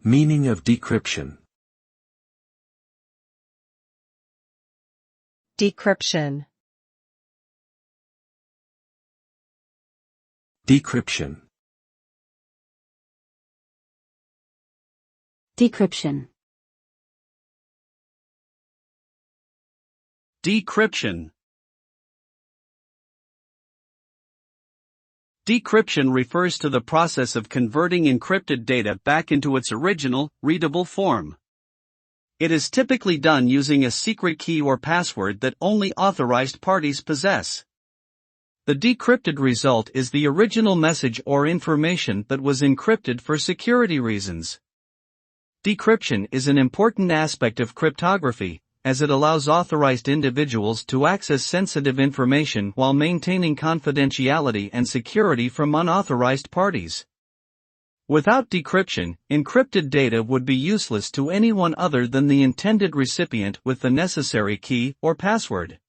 Meaning of decryption. Decryption. Decryption. Decryption. Decryption. Decryption refers to the process of converting encrypted data back into its original, readable form. It is typically done using a secret key or password that only authorized parties possess. The decrypted result is the original message or information that was encrypted for security reasons. Decryption is an important aspect of cryptography, as it allows authorized individuals to access sensitive information while maintaining confidentiality and security from unauthorized parties. Without decryption, encrypted data would be useless to anyone other than the intended recipient with the necessary key or password.